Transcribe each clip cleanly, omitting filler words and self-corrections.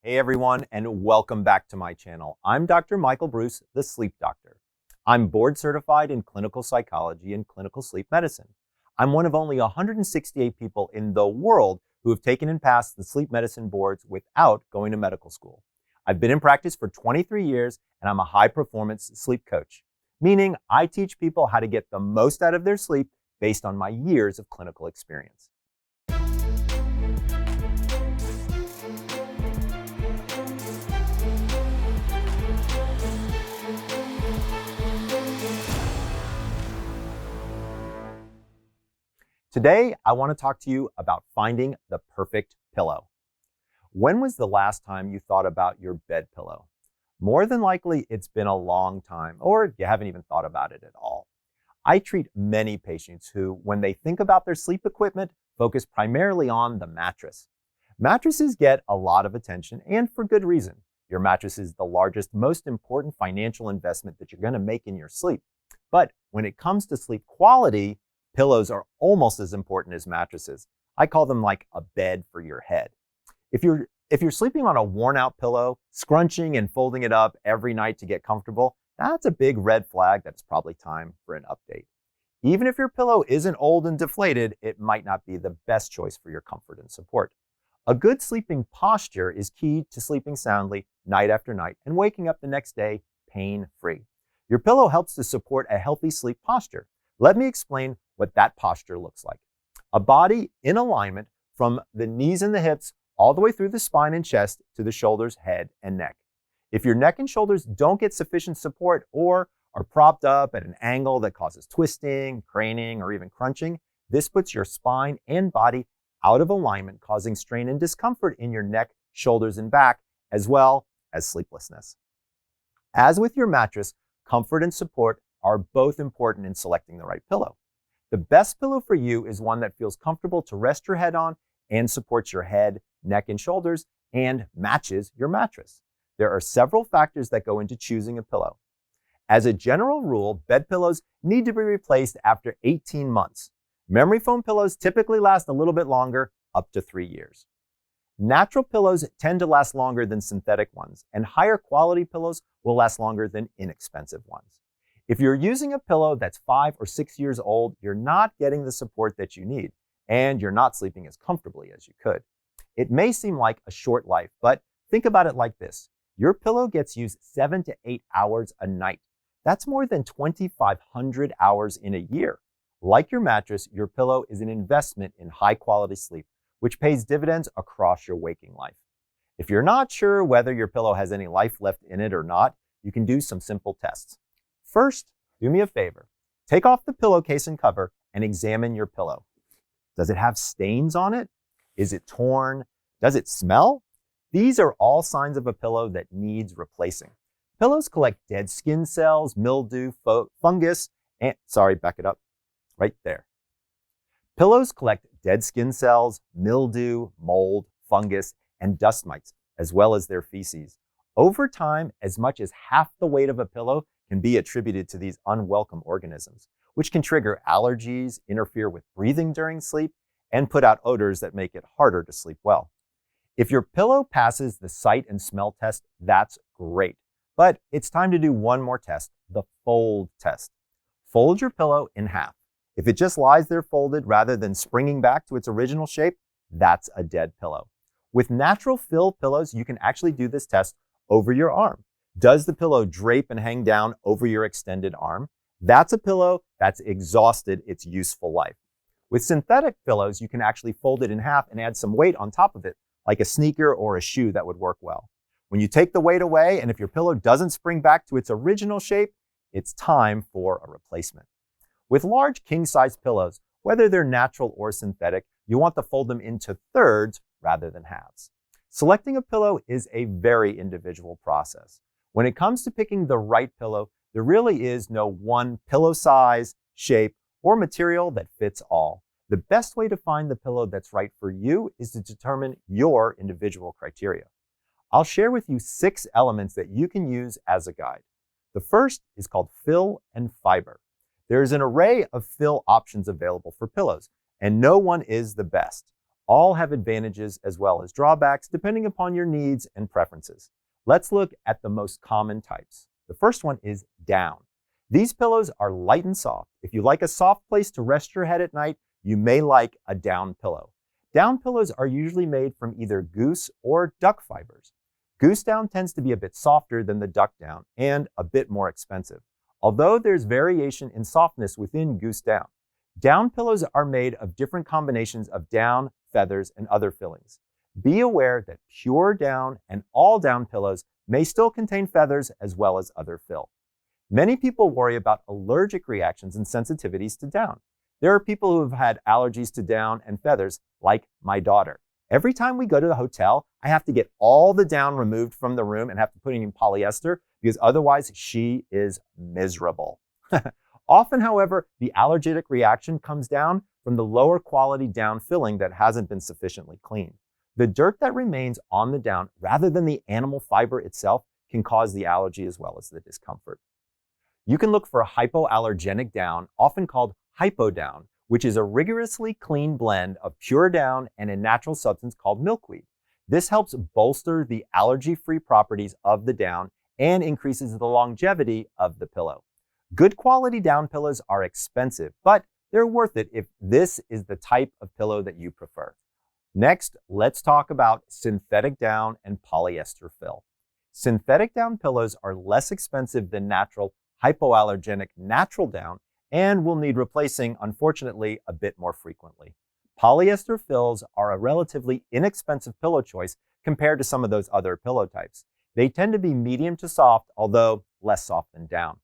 Hey everyone, and welcome back to my channel. I'm Dr. Michael Bruce, the Sleep Doctor. I'm board certified in clinical psychology and clinical sleep medicine. I'm one of only 168 people in the world who have taken and passed the sleep medicine boards without going to medical school. I've been in practice for 23 years, and I'm a high performance sleep coach, meaning I teach people how to get the most out of their sleep based on my years of clinical experience. Today, I want to talk to you about finding the perfect pillow. When was the last time you thought about your bed pillow? More than likely, it's been a long time, or you haven't even thought about it at all. I treat many patients who, when they think about their sleep equipment, focus primarily on the mattress. Mattresses get a lot of attention, and for good reason. Your mattress is the largest, most important financial investment that you're going to make in your sleep. But when it comes to sleep quality, pillows are almost as important as mattresses. I call them like a bed for your head. If you're sleeping on a worn out pillow, scrunching and folding it up every night to get comfortable, that's a big red flag that it's probably time for an update. Even if your pillow isn't old and deflated, it might not be the best choice for your comfort and support. A good sleeping posture is key to sleeping soundly night after night and waking up the next day pain-free. Your pillow helps to support a healthy sleep posture. Let me explain what that posture looks like. A body in alignment from the knees and the hips all the way through the spine and chest to the shoulders, head, and neck. If your neck and shoulders don't get sufficient support or are propped up at an angle that causes twisting, craning, or even crunching, this puts your spine and body out of alignment, causing strain and discomfort in your neck, shoulders, and back, as well as sleeplessness. As with your mattress, comfort and support are both important in selecting the right pillow. The best pillow for you is one that feels comfortable to rest your head on and supports your head, neck, and shoulders and matches your mattress. There are several factors that go into choosing a pillow. As a general rule, bed pillows need to be replaced after 18 months. Memory foam pillows typically last a little bit longer, up to 3 years. Natural pillows tend to last longer than synthetic ones, and higher quality pillows will last longer than inexpensive ones. If you're using a pillow that's 5 or 6 years old, you're not getting the support that you need, and you're not sleeping as comfortably as you could. It may seem like a short life, but think about it like this. Your pillow gets used 7 to 8 hours a night. That's more than 2,500 hours in a year. Like your mattress, your pillow is an investment in high quality sleep, which pays dividends across your waking life. If you're not sure whether your pillow has any life left in it or not, you can do some simple tests. First, do me a favor. Take off the pillowcase and cover and examine your pillow. Does it have stains on it? Is it torn? Does it smell? These are all signs of a pillow that needs replacing. Pillows collect dead skin cells, mildew, fungus, and back it up, right there. Pillows collect dead skin cells, mildew, mold, fungus, and dust mites, as well as their feces. Over time, as much as half the weight of a pillow can be attributed to these unwelcome organisms, which can trigger allergies, interfere with breathing during sleep, and put out odors that make it harder to sleep well. If your pillow passes the sight and smell test, that's great. But it's time to do one more test, the fold test. Fold your pillow in half. If it just lies there folded rather than springing back to its original shape, that's a dead pillow. With natural fill pillows, you can actually do this test over your arm. Does the pillow drape and hang down over your extended arm? That's a pillow that's exhausted its useful life. With synthetic pillows, you can actually fold it in half and add some weight on top of it, like a sneaker or a shoe that would work well. When you take the weight away, and if your pillow doesn't spring back to its original shape, it's time for a replacement. With large king-size pillows, whether they're natural or synthetic, you want to fold them into thirds rather than halves. Selecting a pillow is a very individual process. When it comes to picking the right pillow, there really is no one pillow size, shape, or material that fits all. The best way to find the pillow that's right for you is to determine your individual criteria. I'll share with you 6 elements that you can use as a guide. The first is called fill and fiber. There is an array of fill options available for pillows, and no one is the best. All have advantages as well as drawbacks depending upon your needs and preferences. Let's look at the most common types. The first one is down. These pillows are light and soft. If you like a soft place to rest your head at night, you may like a down pillow. Down pillows are usually made from either goose or duck fibers. Goose down tends to be a bit softer than the duck down and a bit more expensive, although there's variation in softness within goose down. Down pillows are made of different combinations of down, feathers, and other fillings. Be aware that pure down and all down pillows may still contain feathers as well as other fill. Many people worry about allergic reactions and sensitivities to down. There are people who have had allergies to down and feathers, like my daughter. Every time we go to the hotel, I have to get all the down removed from the room and have to put it in polyester because otherwise she is miserable. Often, however, the allergic reaction comes down from the lower quality down filling that hasn't been sufficiently cleaned. The dirt that remains on the down, rather than the animal fiber itself, can cause the allergy as well as the discomfort. You can look for a hypoallergenic down, often called hypodown, which is a rigorously clean blend of pure down and a natural substance called milkweed. This helps bolster the allergy-free properties of the down and increases the longevity of the pillow. Good quality down pillows are expensive, but they're worth it if this is the type of pillow that you prefer. Next, let's talk about synthetic down and polyester fill. Synthetic down pillows are less expensive than natural hypoallergenic natural down and will need replacing, unfortunately, a bit more frequently. Polyester fills are a relatively inexpensive pillow choice compared to some of those other pillow types. They tend to be medium to soft, although less soft than down.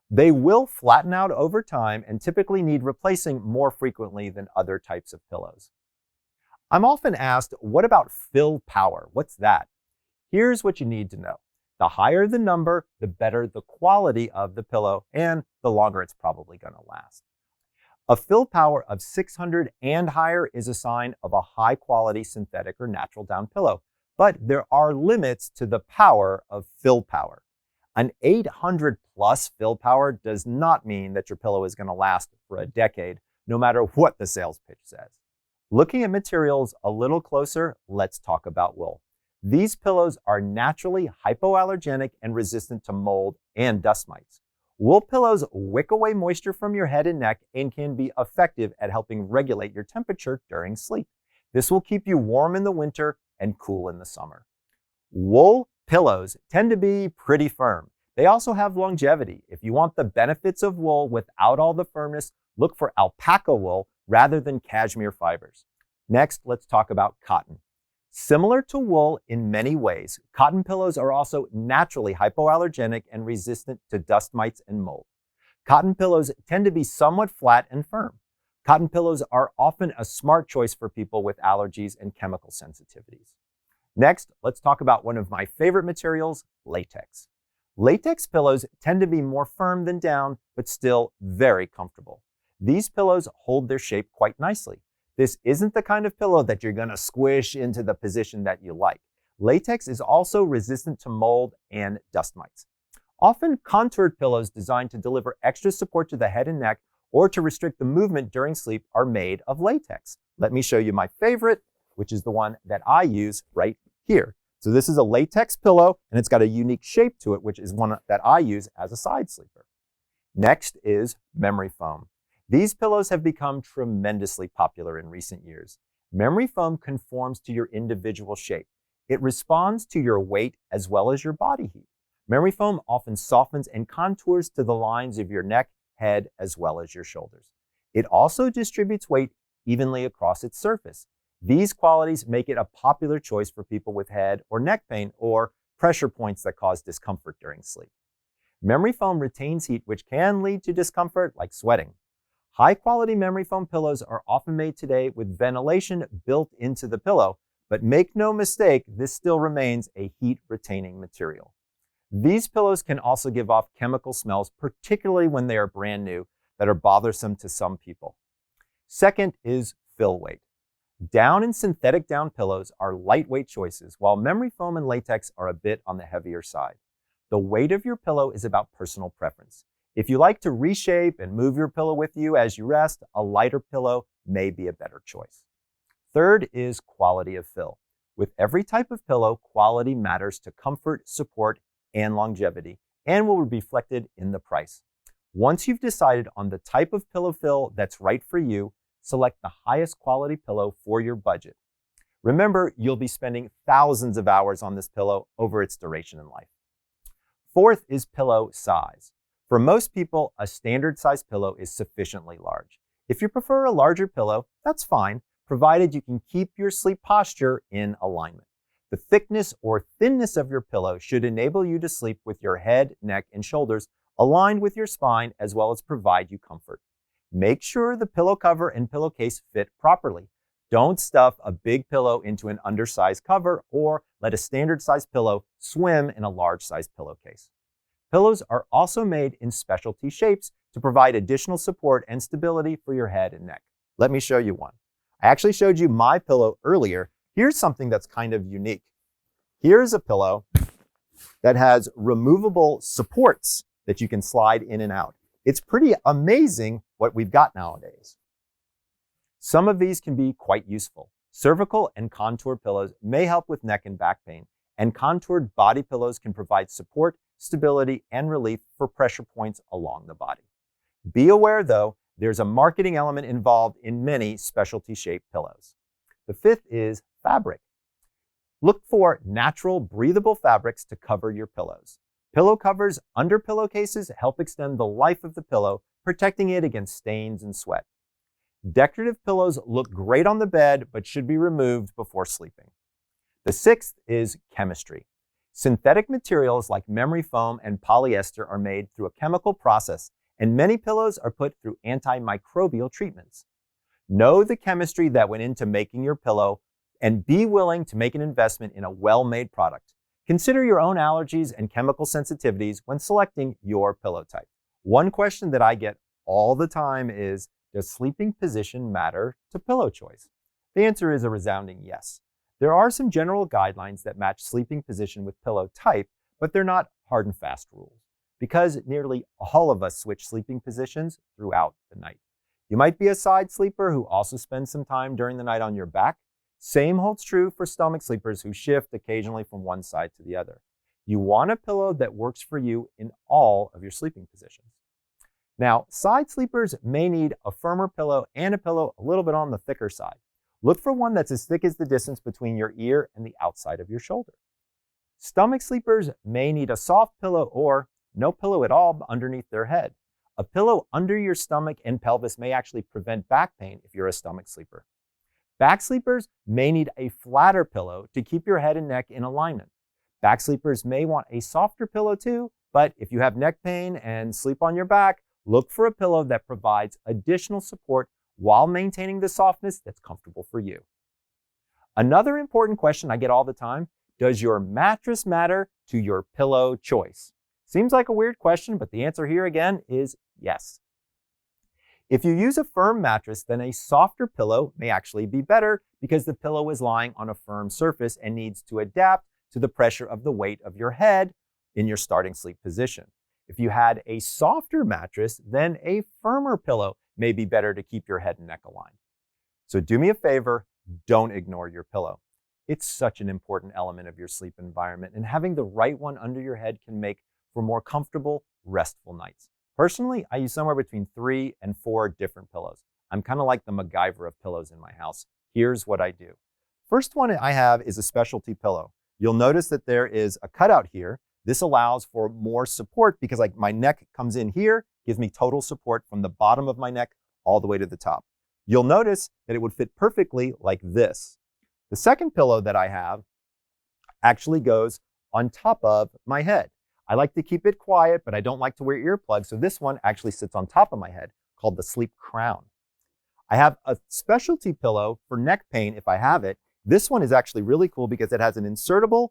They will flatten out over time and typically need replacing more frequently than other types of pillows. I'm often asked, what about fill power? What's that? Here's what you need to know. The higher the number, the better the quality of the pillow and the longer it's probably going to last. A fill power of 600 and higher is a sign of a high quality synthetic or natural down pillow, but there are limits to the power of fill power. An 800 plus fill power does not mean that your pillow is going to last for a decade, no matter what the sales pitch says. Looking at materials a little closer, let's talk about wool. These pillows are naturally hypoallergenic and resistant to mold and dust mites. Wool pillows wick away moisture from your head and neck and can be effective at helping regulate your temperature during sleep. This will keep you warm in the winter and cool in the summer. Wool pillows tend to be pretty firm. They also have longevity. If you want the benefits of wool without all the firmness, look for alpaca wool rather than cashmere fibers. Next, let's talk about cotton. Similar to wool in many ways, cotton pillows are also naturally hypoallergenic and resistant to dust mites and mold. Cotton pillows tend to be somewhat flat and firm. Cotton pillows are often a smart choice for people with allergies and chemical sensitivities. Next, let's talk about one of my favorite materials, latex. Latex pillows tend to be more firm than down, but still very comfortable. These pillows hold their shape quite nicely. This isn't the kind of pillow that you're going to squish into the position that you like. Latex is also resistant to mold and dust mites. Often contoured pillows designed to deliver extra support to the head and neck or to restrict the movement during sleep are made of latex. Let me show you my favorite, which is the one that I use right here. So this is a latex pillow and it's got a unique shape to it, which is one that I use as a side sleeper. Next is memory foam. These pillows have become tremendously popular in recent years. Memory foam conforms to your individual shape. It responds to your weight as well as your body heat. Memory foam often softens and contours to the lines of your neck, head, as well as your shoulders. It also distributes weight evenly across its surface. These qualities make it a popular choice for people with head or neck pain or pressure points that cause discomfort during sleep. Memory foam retains heat, which can lead to discomfort like sweating. High-quality memory foam pillows are often made today with ventilation built into the pillow, but make no mistake, this still remains a heat-retaining material. These pillows can also give off chemical smells, particularly when they are brand new, that are bothersome to some people. Second is fill weight. Down and synthetic down pillows are lightweight choices, while memory foam and latex are a bit on the heavier side. The weight of your pillow is about personal preference. If you like to reshape and move your pillow with you as you rest, a lighter pillow may be a better choice. Third is quality of fill. With every type of pillow, quality matters to comfort, support, and longevity, and will be reflected in the price. Once you've decided on the type of pillow fill that's right for you, select the highest quality pillow for your budget. Remember, you'll be spending thousands of hours on this pillow over its duration in life. Fourth is pillow size. For most people, a standard size pillow is sufficiently large. If you prefer a larger pillow, that's fine, provided you can keep your sleep posture in alignment. The thickness or thinness of your pillow should enable you to sleep with your head, neck, and shoulders aligned with your spine, as well as provide you comfort. Make sure the pillow cover and pillowcase fit properly. Don't stuff a big pillow into an undersized cover or let a standard size pillow swim in a large size pillowcase. Pillows are also made in specialty shapes to provide additional support and stability for your head and neck. Let me show you one. I actually showed you my pillow earlier. Here's something that's kind of unique. Here's a pillow that has removable supports that you can slide in and out. It's pretty amazing what we've got nowadays. Some of these can be quite useful. Cervical and contour pillows may help with neck and back pain, and contoured body pillows can provide support, stability, and relief for pressure points along the body. Be aware, though, there's a marketing element involved in many specialty-shaped pillows. The fifth is fabric. Look for natural, breathable fabrics to cover your pillows. Pillow covers under pillowcases help extend the life of the pillow, protecting it against stains and sweat. Decorative pillows look great on the bed, but should be removed before sleeping. The sixth is chemistry. Synthetic materials like memory foam and polyester are made through a chemical process, and many pillows are put through antimicrobial treatments. Know the chemistry that went into making your pillow and be willing to make an investment in a well-made product. Consider your own allergies and chemical sensitivities when selecting your pillow type. One question that I get all the time is, does sleeping position matter to pillow choice? The answer is a resounding yes. There are some general guidelines that match sleeping position with pillow type, but they're not hard and fast rules, because nearly all of us switch sleeping positions throughout the night. You might be a side sleeper who also spends some time during the night on your back. Same holds true for stomach sleepers who shift occasionally from one side to the other. You want a pillow that works for you in all of your sleeping positions. Now, side sleepers may need a firmer pillow and a pillow a little bit on the thicker side. Look for one that's as thick as the distance between your ear and the outside of your shoulder. Stomach sleepers may need a soft pillow or no pillow at all underneath their head. A pillow under your stomach and pelvis may actually prevent back pain if you're a stomach sleeper. Back sleepers may need a flatter pillow to keep your head and neck in alignment. Back sleepers may want a softer pillow too, but if you have neck pain and sleep on your back, look for a pillow that provides additional support while maintaining the softness that's comfortable for you. Another important question I get all the time, does your mattress matter to your pillow choice? Seems like a weird question, but the answer here again is yes. If you use a firm mattress, then a softer pillow may actually be better because the pillow is lying on a firm surface and needs to adapt to the pressure of the weight of your head in your starting sleep position. If you had a softer mattress, then a firmer pillow may be better to keep your head and neck aligned. So do me a favor, don't ignore your pillow. It's such an important element of your sleep environment, and having the right one under your head can make for more comfortable, restful nights. Personally, I use somewhere between 3 and 4 different pillows. I'm kind of like the MacGyver of pillows in my house. Here's what I do. First one I have is a specialty pillow. You'll notice that there is a cutout here. This allows for more support because my neck comes in here, gives me total support from the bottom of my neck all the way to the top. You'll notice that it would fit perfectly like this. The second pillow that I have actually goes on top of my head. I like to keep it quiet, but I don't like to wear earplugs, so this one actually sits on top of my head, called the Sleep Crown. I have a specialty pillow for neck pain if I have it. This one is actually really cool because it has an insertable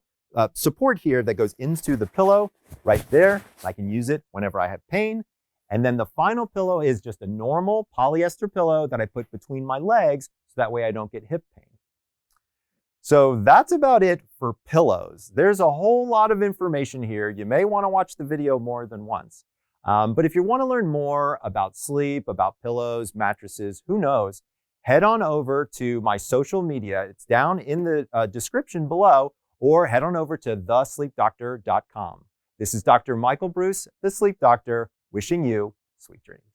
support here that goes into the pillow right there. I can use it whenever I have pain. And then the final pillow is just a normal polyester pillow that I put between my legs so that way I don't get hip pain. So that's about it for pillows. There's a whole lot of information here. You may want to watch the video more than once. But if you want to learn more about sleep, about pillows, mattresses, who knows, head on over to my social media. It's down in the description below, or head on over to thesleepdoctor.com. This is Dr. Michael Bruce, the Sleep Doctor, wishing you sweet dreams.